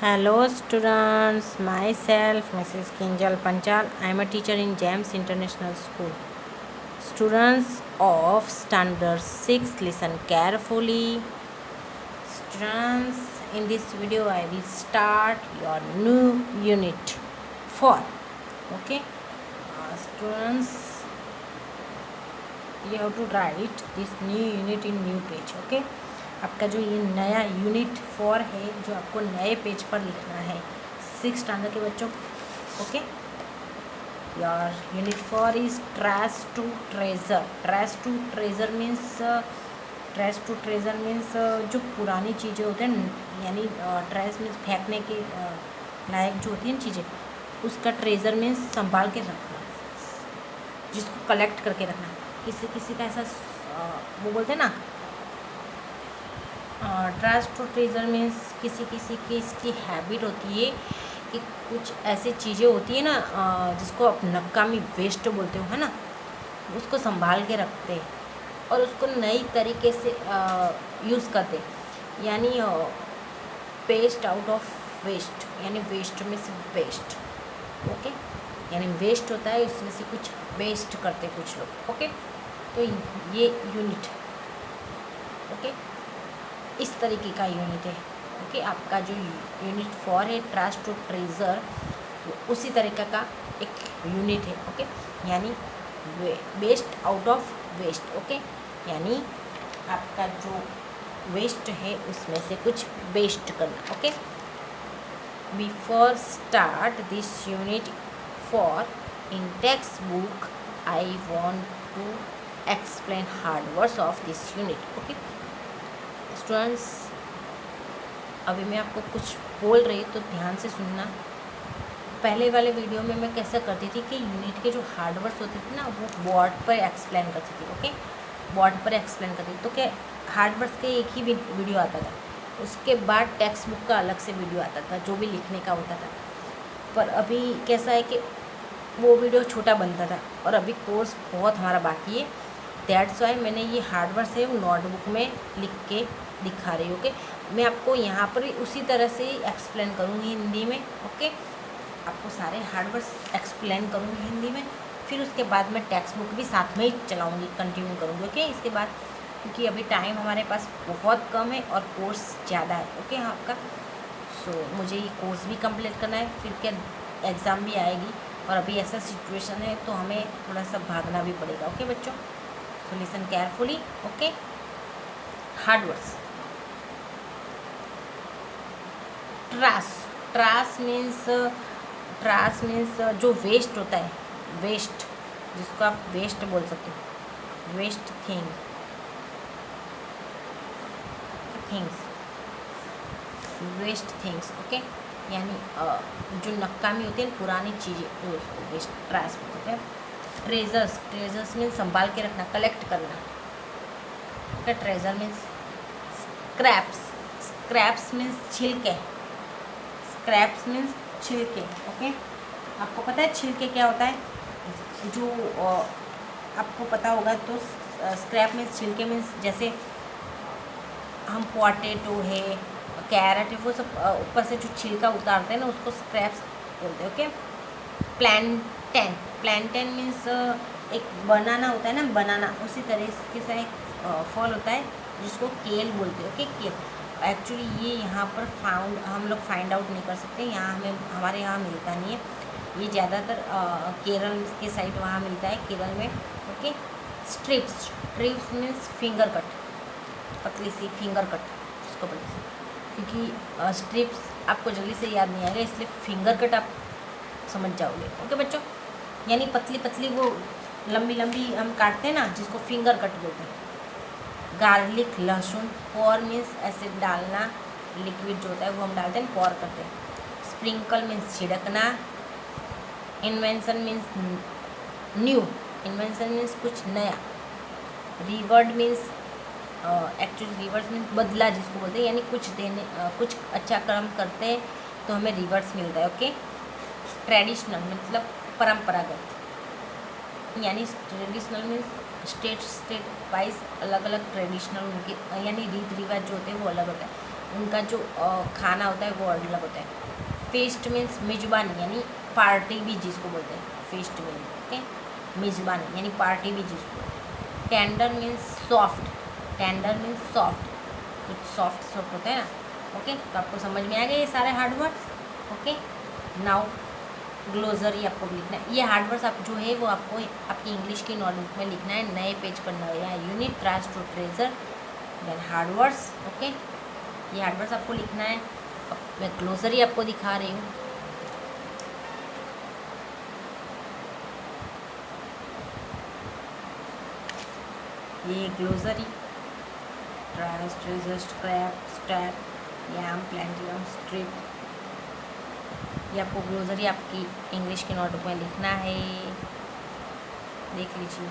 Hello students, myself Mrs. Kinjal Panchal. I am a teacher in James International School. Students of Standard 6, listen carefully. Students, in this video I will start your new unit 4. Okay, students, you have to write this new unit in new page. Okay, आपका जो ये नया unit 4 है जो आपको नए page पर लिखना है 6 स्टैंडर्ड के बच्चों. Okay, your unit 4 is trash to treasure. Trash to treasure means जो पुरानी चीज़ें होती हैं, यानी ट्रैश मीन्स फेंकने के लायक जो होती हैं चीज़ें, उसका ट्रेजर मीन्स संभाल के रखना, जिसको कलेक्ट करके रखना. किसी का ऐसा वो बोलते हैं ना, ट्रैश टू ट्रेजर मीन्स किसी की इसकी हैबिट होती है कि कुछ ऐसी चीज़ें होती है ना जिसको आप नकामी वेस्ट बोलते हो, है ना, उसको संभाल के रखते और उसको नई तरीके से यूज़ करते, यानी पेस्ट आउट ऑफ वेस्ट, यानी वेस्ट में से बेस्ट. ओके, यानी वेस्ट होता है उसमें से कुछ बेस्ट करते कुछ लोग. ओके, तो ये यूनिट इस तरीके का यूनिट है. ओके, आपका जो यूनिट 4 है ट्रैश टू ट्रेजर, उसी तरीके का एक यूनिट है. ओके, यानी best out of waste. Okay, यानी आपका जो वेस्ट है उसमें से कुछ बेस्ट करना. Okay, before start this unit 4 in text book I want to explain hard words of this unit. Okay students, अभी मैं आपको कुछ बोल रही तो ध्यान से सुनना. पहले वाले वीडियो में मैं कैसा करती थी कि यूनिट के जो हार्ड वर्ड्स होते थे ना वो बोर्ड पर एक्सप्लेन करती थी. ओके, बोर्ड पर एक्सप्लेन करती थी तो क्या हार्ड वर्ड्स के एक ही वीडियो आता था, उसके बाद टेक्स्ट बुक का अलग से वीडियो आता था जो भी लिखने का होता था. पर अभी कैसा है कि वो वीडियो छोटा बनता था और अभी कोर्स बहुत हमारा बाकी है. दैट्स वाई मैंने ये हार्ड वर्ड्स है नोटबुक में लिख के दिखा रही हूँ. ओके, मैं आपको यहाँ पर भी उसी तरह से एक्सप्लेन करूँगी हिंदी में. ओके, आपको सारे हार्ड वर्ड्स एक्सप्लेन करूँगी हिंदी में, फिर उसके बाद मैं टेक्स्ट बुक भी साथ में ही चलाऊँगी, कंटिन्यू करूँगी. ओके, इसके बाद क्योंकि अभी टाइम हमारे पास बहुत कम है और कोर्स ज़्यादा है. ओके, आपका मुझे ये कोर्स भी कंप्लीट करना है, फिर क्या एग्ज़ाम भी आएगी और अभी ऐसा सिचुएशन है तो हमें थोड़ा सा भागना भी पड़ेगा. ओके बच्चों, so listen carefully. Okay, hard words. trash means जो वेस्ट होता है, वेस्ट जिसको आप वेस्ट बोल सकते हो, वेस्ट थिंग्स. ओके, यानी जो नकामी होती है पुरानी चीज़ें तो उसको वेस्ट ट्रैश बोलते हैं. ट्रेजर्स मीन्स संभाल के रखना, कलेक्ट करना. Okay, treasure means scraps means छिलके. ओके, आपको पता है छिलके क्या होता है? जो आपको पता होगा तो स्क्रैप मीन्स छिलके मीन्स जैसे हम पोटैटो है, कैरेट है, वो सब ऊपर से जो छिलका उतारते हैं ना उसको स्क्रैप्स बोलते हैं. ओके, प्लांटेन मीन्स एक बनाना होता है ना, बनाना उसी तरीके से एक फल होता है जिसको केल बोलते हैं. ओके, केल एक्चुअली ये यहाँ पर हम लोग फाइंड आउट नहीं कर सकते, हमारे यहाँ मिलता नहीं है. ये ज़्यादातर केरल के साइड वहाँ मिलता है, केरल में. Okay, strips means finger cut, पतली सी फिंगर कट जिसको बोलते हैं, क्योंकि स्ट्रिप्स आपको जल्दी से याद नहीं आएगा इसलिए फिंगर कट आप समझ जाओगे. ओके बच्चों, यानी पतली वो लंबी हम काटते हैं ना जिसको फिंगर कट बोलते हैं. गार्लिक लहसुन, पॉर मीन्स ऐसे डालना, लिक्विड जो होता है वो हम डालते हैं, पॉर करते हैं. स्प्रिंकल मीन्स छिड़कना. इन्वेंशन मीन्स कुछ नया. Revered means actually reverse means बदला जिसको बोलते हैं, यानी कुछ अच्छा काम करते हैं तो हमें रिवर्स मिलता है. ओके, ट्रेडिशनल मतलब परंपरागत, यानी ट्रेडिशनल मीन्स स्टेट वाइज अलग अलग ट्रेडिशनल उनके यानी रीति रिवाज जो होते हैं वो अलग होता है. उनका जो खाना होता है वो अलग होता है। फेस्ट मीन्स मेजबानी यानी पार्टी भी जिसको बोलते हैं, फेस्ट मीन्स ओके, मेजबानी यानी पार्टी भी जिसको बोलते हैं। Tender means soft, tender means soft, कुछ सॉफ्ट सॉफ्ट होता है ना। ओके, तो आपको समझ में आ गए ये सारे hard words. Okay, now glossary आपको लिखना है। ये हार्ड वर्ड्स आप जो है वो आपको आपकी इंग्लिश की नोटबुक में लिखना है, नए पेज पर नया unit trash to treasure then hard words. Okay, ये हार्ड वर्ड्स आपको लिखना है। अब मैं ग्लोसरी आपको दिखा रही हूँ। ये ग्लोसरी ट्रांस ट्रेजर स्क्रैप स्टैप याम प्लेंटियम स्ट्रिप, ये आपको ग्लोसरी आपकी इंग्लिश की नोटबुक में लिखना है, देख लीजिए।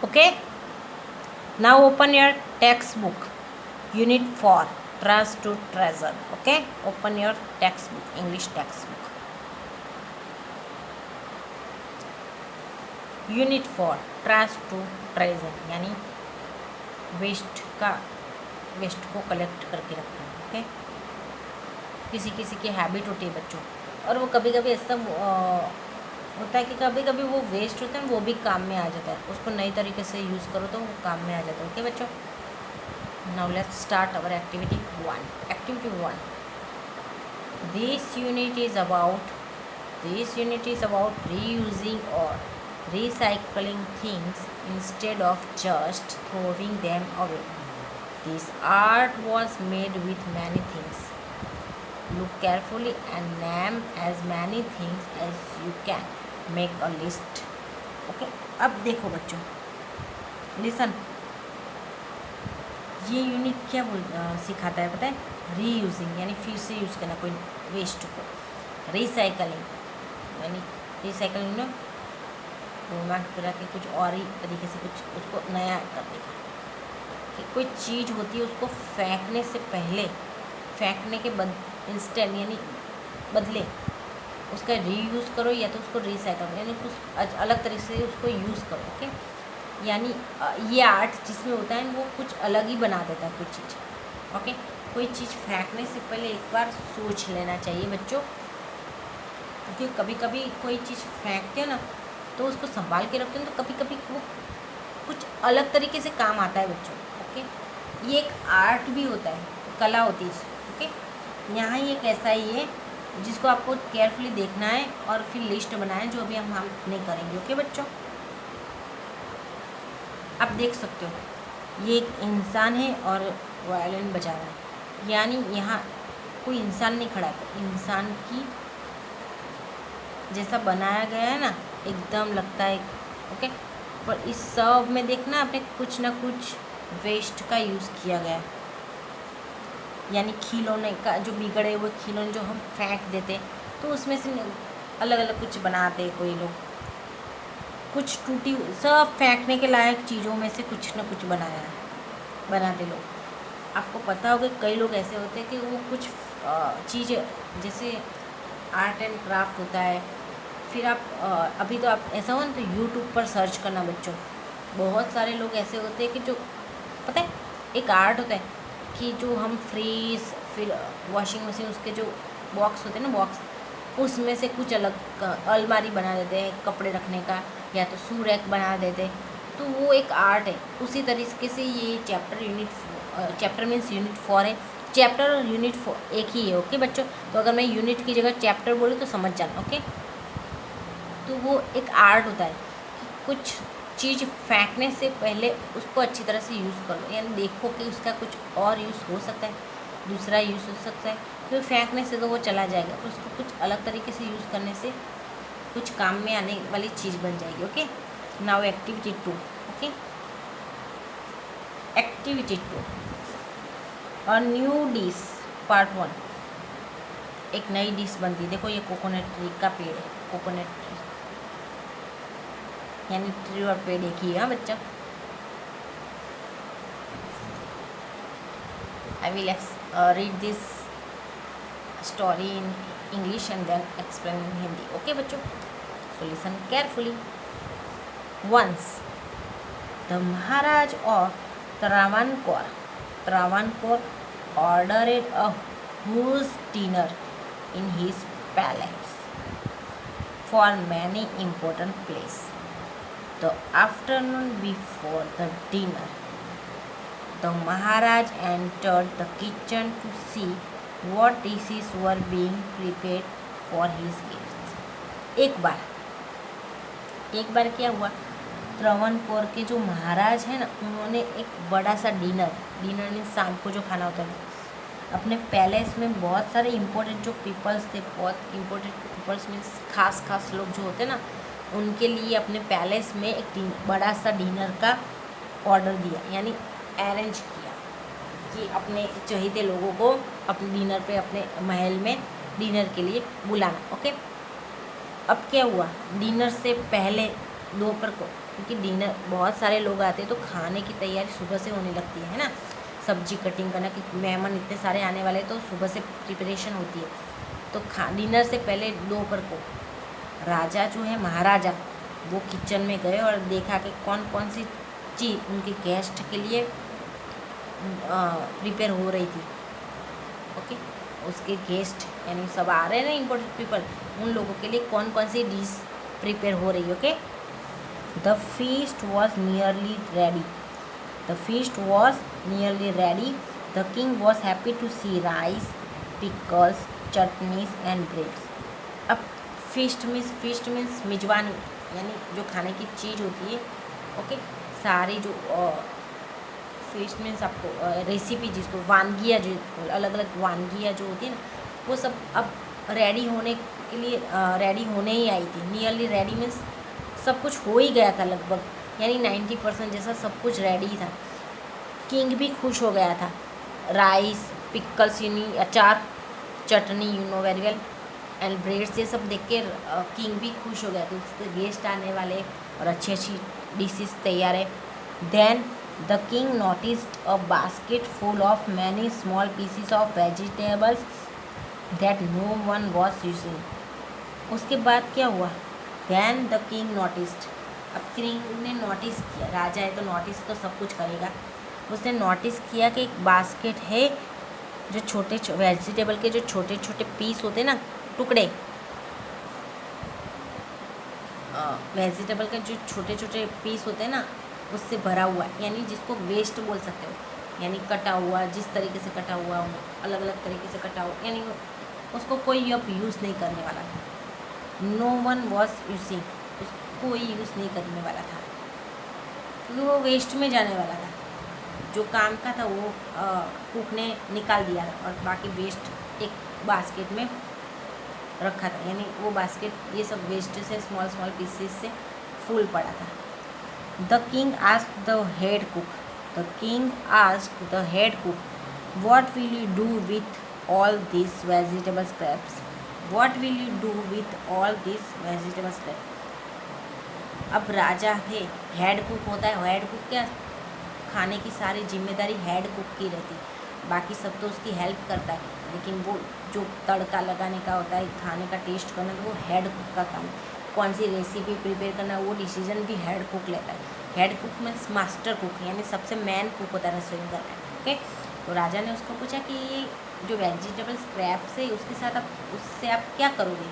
Okay, now open your textbook, unit 4 trust to treasure. Okay, open your textbook, English textbook, unit 4 trust to treasure यानी वेस्ट को कलेक्ट करके रखना। ओके, किसी किसी की हैबिट होती है बच्चों, और वो कभी कभी ऐसा होता है कि कभी कभी वो वेस्ट होता है वो भी काम में आ जाता है, उसको नई तरीके से यूज़ करो तो वो काम में आ जाता है। ओके बच्चों, now let's start our activity 1। Activity 1, this unit is about reusing और recycling things instead of just throwing them away. This art was made with many things. Look carefully and name as many things as you can. Make a list. Okay, अब देखो बच्चों, listen, ये unit क्या सिखाता है पता है? Reusing यानी फिर से यूज़ करना कोई वेस्ट को, रिसाइकलिंग यानी रिसाइकलिंग ना घुमा फिरा के कुछ और ही तरीके से कुछ उसको नया करने का, कि कोई चीज़ होती है उसको फेंकने से पहले, फेंकने के इंस्टेंट यानी बदले उसका रीयूज़ करो या तो उसको रिसाइकल करो, यानी कुछ अलग तरीके से उसको यूज़ करो। ओके, यानी ये आर्ट जिसमें होता है वो कुछ अलग ही बना देता है कुछ चीज़। ओके, कोई चीज़ फेंकने से पहले एक बार सोच लेना चाहिए बच्चों, क्योंकि कभी कभी कोई चीज़ फेंकते हैं ना तो उसको संभाल के रखते हैं तो कभी कभी वो कुछ अलग तरीके से काम आता है बच्चों। ओके, ये एक आर्ट भी होता है, कला होती है। ओके, यहाँ ही एक ऐसा ही है जिसको आपको केयरफुली देखना है और फिर लिस्ट बनाए, जो अभी हम नहीं करेंगे। ओके बच्चों, आप देख सकते हो ये एक इंसान है और वायलिन बजा रहा है, यानी यहाँ कोई इंसान नहीं खड़ा है, इंसान की जैसा बनाया गया है ना, एकदम लगता है। ओके, पर इस सब में देखना आपने कुछ ना कुछ वेस्ट का यूज़ किया गया है, यानी खिलौने का जो बिगड़े हुए खिलौने जो हम फेंक देते तो उसमें से अलग अलग कुछ बनाते कोई लोग, कुछ टूटी सब फेंकने के लायक चीज़ों में से कुछ ना कुछ बनाते लोग। आपको पता होगा कई लोग ऐसे होते हैं कि वो कुछ चीज़ जैसे आर्ट एंड क्राफ्ट होता है, फिर आप अभी तो आप ऐसा हो ना तो यूट्यूब पर सर्च करना बच्चों, बहुत सारे लोग ऐसे होते हैं कि जो पता है एक आर्ट होता है कि जो हम फ्रीज फिर वॉशिंग मशीन उसके जो बॉक्स होते हैं ना बॉक्स, उसमें से कुछ अलग अलमारी बना देते हैं कपड़े रखने का, या तो शू रैक बना देते हैं, तो वो एक आर्ट है। उसी तरीके से ये चैप्टर मीन्स यूनिट 4 है। चैप्टर और यूनिट 4 एक ही है। ओके बच्चों, तो अगर मैं यूनिट की जगह चैप्टर बोलूँ तो समझ जाना। ओके, तो वो एक आर्ट होता है कि कुछ चीज़ फेंकने से पहले उसको अच्छी तरह से यूज़ करो, यानी देखो कि उसका कुछ और यूज़ हो सकता है, दूसरा यूज़ हो सकता है। तो फेंकने से तो वो चला जाएगा, तो उसको कुछ अलग तरीके से यूज़ करने से कुछ काम में आने वाली चीज़ बन जाएगी। Okay, now activity 2। Okay, activity 2, a new dish part 1। एक नई डिश बनती है। देखो ये कोकोनट ट्री का पेड़ है, कोकोनट ट्री यानी ट्री और पेड़ एक ही है। हाँ बच्चा, I will read this story in English and then explain in Hindi. Okay बच्चों, so listen carefully. Once the Maharaj of Travancore ordered a huge dinner in his palace for many important places. The afternoon before the dinner, the Maharaj entered the kitchen to see what dishes were being prepared for his guests. एक बार क्या हुआ, त्रावणकोर के जो महाराज हैं ना, उन्होंने एक बड़ा सा डिनर मीन शाम को जो खाना होता है, अपने पैलेस में बहुत सारे इम्पोर्टेंट जो पीपल्स थे, बहुत इम्पोर्टेंट पीपल्स मीन्स खास लोग जो होते हैं ना, उनके लिए अपने पैलेस में एक बड़ा सा डिनर का ऑर्डर दिया, यानी अरेंज किया कि अपने चहेते लोगों को अपने डिनर पे अपने महल में डिनर के लिए बुलाना। ओके, अब क्या हुआ, डिनर से पहले दोपहर को, क्योंकि डिनर बहुत सारे लोग आते हैं तो खाने की तैयारी सुबह से होने लगती है ना, सब्जी कटिंग करना, कि मेहमान इतने सारे आने वाले तो सुबह से प्रिपरेशन होती है। तो डिनर से पहले दोपहर को राजा जो है महाराजा, वो किचन में गए और देखा कि कौन कौन सी चीज़ उनके गेस्ट के लिए प्रिपेयर हो रही थी। ओके, उसके गेस्ट यानी सब आ रहे हैं ना इम्पोर्टेंट पीपल, उन लोगों के लिए कौन कौन सी डिश प्रिपेयर हो रही है। Okay, the feast was nearly ready. The feast was nearly ready. The king was happy to see rice, pickles, chutneys and breads. अब फीस्ट मीन्स मिजबानी, यानी जो खाने की चीज़ होती है। ओके, सारी जो फीस्ट मीन्स आपको रेसिपी, जिसको वानगियाँ, जो अलग अलग वानगियाँ जो होती है ना, वो सब अब रेडी होने के लिए रेडी होने ही आई थी। नियरली रेडी मीन्स सब कुछ हो ही गया था लगभग, यानी 90% जैसा सब कुछ रेडी था। किंग भी खुश हो गया था। राइस, पिकल्स यानी अचार, chutney you know very well, and breads, ये सब देख के किंग भी खुश हो गया था। उसके गेस्ट आने वाले और अच्छी अच्छी डिशेस तैयार है। Then the king noticed a basket full of many small pieces of vegetables that no one was using. उसके बाद क्या हुआ, देन द किंग नोटिस्ड, अब किंग ने नोटिस किया, राजा है तो नोटिस तो सब कुछ करेगा। उसने नोटिस किया कि एक बास्केट है, जो छोटे वेजिटेबल के जो छोटे छोटे पीस होते हैं ना, टुकड़े, वेजिटेबल के जो छोटे छोटे पीस होते हैं ना, उससे भरा हुआ है, यानी जिसको वेस्ट बोल सकते हो, यानी कटा हुआ, जिस तरीके से कटा हुआ हो, अलग अलग तरीके से कटा हुआ, यानी उसको कोई अब यूज़ नहीं करने वाला था। नो वन वॉज यूजिंग, उसको कोई यूज़ नहीं करने वाला था, क्योंकि वो वेस्ट में जाने वाला था। जो काम का था वो कुक ने निकाल दिया था, और बाकी वेस्ट एक बास्केट में रखा था, यानी वो बास्केट ये सब वेस्ट से स्मॉल स्मॉल पीसेस से फुल पड़ा था। The king asked the head cook, what will you do with all these vegetable scraps? What will you do with all these vegetable scraps? अब राजा थे, हेड कुक होता है, head cook क्या, खाने की सारी जिम्मेदारी हेड कुक की रहती, बाकी सब तो उसकी हेल्प करता है, लेकिन वो जो तड़का लगाने का होता है, खाने का टेस्ट करना, तो वो हेड कुक का काम है। कौन सी रेसिपी प्रिपेयर करना है वो डिसीजन भी हेड कुक लेता है। Head cook means master cook, यानी सबसे मेन कुक होता है रसोई घर में। ओके, तो राजा ने उसको पूछा कि ये जो वेजिटेबल स्क्रैप्स है उसके साथ आप उससे आप क्या करोगे,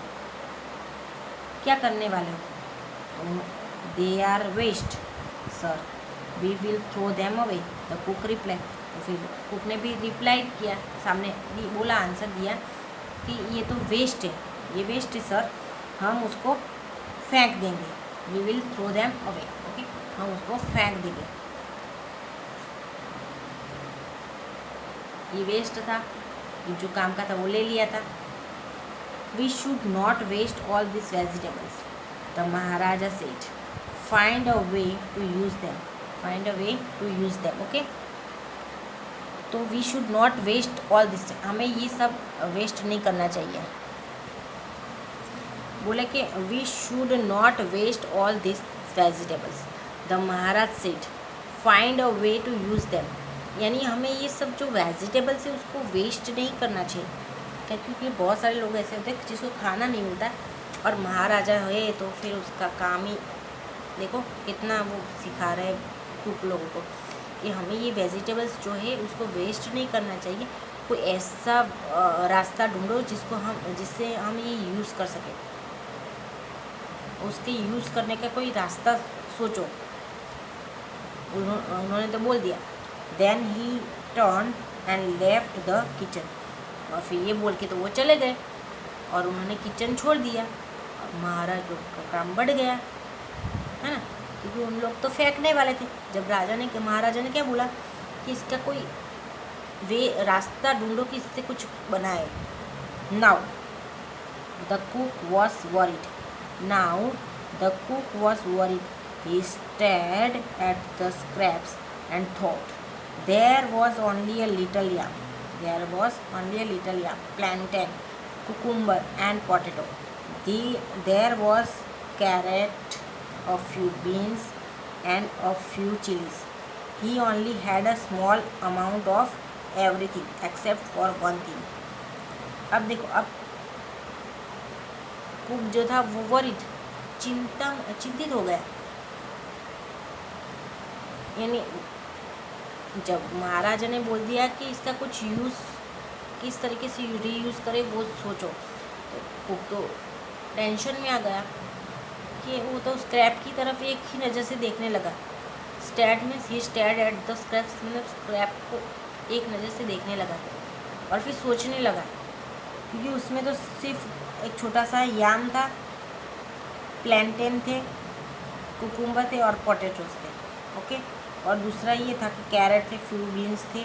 क्या करने वाले हो। They are waste sir, we will throw them away, the cook reply. तो फिर कुक ने भी रिप्लाई किया, सामने बोला, आंसर दिया कि ये तो वेस्ट है, ये वेस्ट है सर, हम उसको फेंक देंगे। We will throw them away, okay, हम उसको फेंक देंगे। ये वेस्ट था, जो काम का था वो ले लिया था। We should not waste all this vegetables, the Maharaja said, find a way to use them, find a way to use them. Okay, तो we should not waste all this, हमें ये सब वेस्ट नहीं करना चाहिए। बोले कि we should not waste all this vegetables, the Maharaj said, find a way to use them, यानी हमें ये सब जो वेजिटेबल्स है उसको वेस्ट नहीं करना चाहिए। क्या, क्योंकि बहुत सारे लोग ऐसे होते हैं जिसको खाना नहीं मिलता और महाराजा है तो फिर उसका काम ही देखो कितना वो सिखा रहे हैं कुक लोगों को कि हमें ये वेजिटेबल्स जो है उसको वेस्ट नहीं करना चाहिए। कोई ऐसा रास्ता ढूंढो जिससे हम ये यूज़ कर सकें, उसके यूज़ करने का कोई रास्ता सोचो। उन्होंने तो बोल दिया। Then he turn and left the kitchen, और फिर ये बोल के तो वो चले गए और उन्होंने किचन छोड़ दिया। और महाराज लोग का काम बढ़ गया, है ना, क्योंकि उन लोग तो फेंकने वाले थे। जब महाराजा ने क्या बोला कि इसका कोई रास्ता ढूंढो कि इससे कुछ बनाए। Now the cook was worried, now the cook was worried, he stared at the scraps and thought, there was only a little yam, there was only a little yam, plantain, cucumber and potato. There was carrot, a few beans and a few chilies. He only had a small amount of everything except for one thing. अब देखो, अब cook जो था वो worried, चिंतित हो गया। यानी जब महाराजा ने बोल दिया कि इसका कुछ यूज़ किस तरीके से रीयूज़ करे वो सोचो, तो कुक तो टेंशन में आ गया कि वो तो स्क्रैप की तरफ एक ही नज़र से देखने लगा। Stared means he stared at the scraps, मतलब स्क्रैप को एक नज़र से देखने लगा और फिर सोचने लगा, क्योंकि उसमें तो सिर्फ एक छोटा सा याम था, प्लांटेन थे, कुकुम्बर थे और पोटैटोस थे। ओके, और दूसरा ये था कि कैरेट थे, फ्यू बीन्स थे,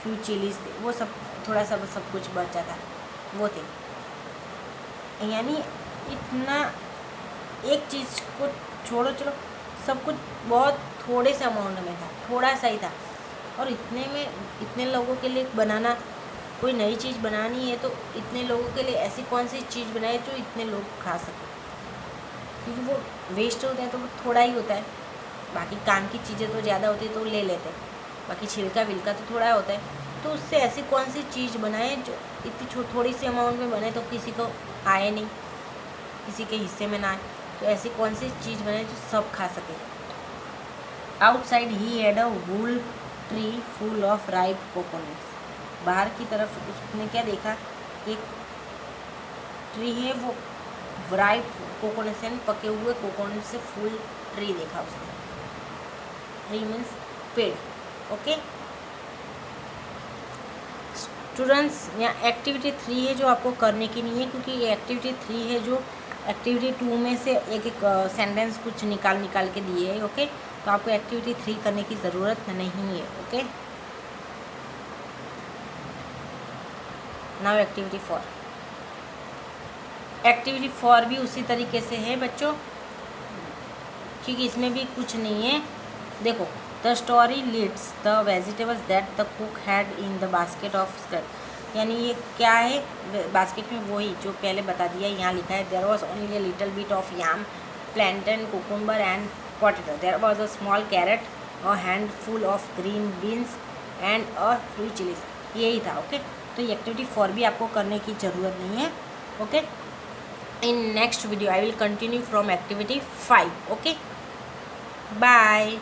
फ्यू चिलीज थे, वो सब थोड़ा सा सब कुछ बचा था वो थे। यानी इतना एक चीज़ को छोड़ो, चलो सब कुछ बहुत थोड़े से अमाउंट में था, थोड़ा सा ही था। और इतने में इतने लोगों के लिए बनाना, कोई नई चीज़ बनानी है तो इतने लोगों के लिए ऐसी कौन सी चीज़ बनाए जो इतने लोग खा सकें, क्योंकि वो वेस्ट होता है तो वो थोड़ा ही होता है। बाकी काम की चीज़ें तो ज़्यादा होती है तो ले लेते हैं, बाकी छिलका विलका तो थोड़ा होता है। तो उससे ऐसी कौन सी चीज़ बनाए जो इतनी थोड़ी सी अमाउंट में बने तो किसी को आए नहीं, किसी के हिस्से में ना आए, तो ऐसी कौन सी चीज़ बनाए जो सब खा सके। Outside he had a wool tree full of ripe coconuts, बाहर की तरफ उसने क्या देखा कि एक ट्री है, वो राइप कोकोनट से पके हुए कोकोनट से फुल ट्री देखा उसने। ट्री मीन्स पेड़। ओके स्टूडेंट्स, यहाँ एक्टिविटी 3 है जो आपको करने की नहीं है, क्योंकि ये एक्टिविटी 3 है जो एक्टिविटी 2 में से एक एक सेंटेंस कुछ निकाल के दिए है। ओके, तो आपको एक्टिविटी 3 करने की ज़रूरत नहीं है। Okay, now activity 4। एक्टिविटी 4 भी उसी तरीके से है बच्चों, क्योंकि इसमें भी कुछ नहीं है। देखो, the story leads the vegetables that the cook had in the basket of scrap, यानी ये क्या है बास्केट में, वही जो पहले बता दिया। यहाँ लिखा है there was only a little bit of yam, plantain, cucumber and potato, there was a small carrot, a handful of green beans and a few chillies, यही था। ओके, तो ये एक्टिविटी 4 भी आपको करने की ज़रूरत नहीं है। Okay, in next video I will continue from activity 5. Okay, bye.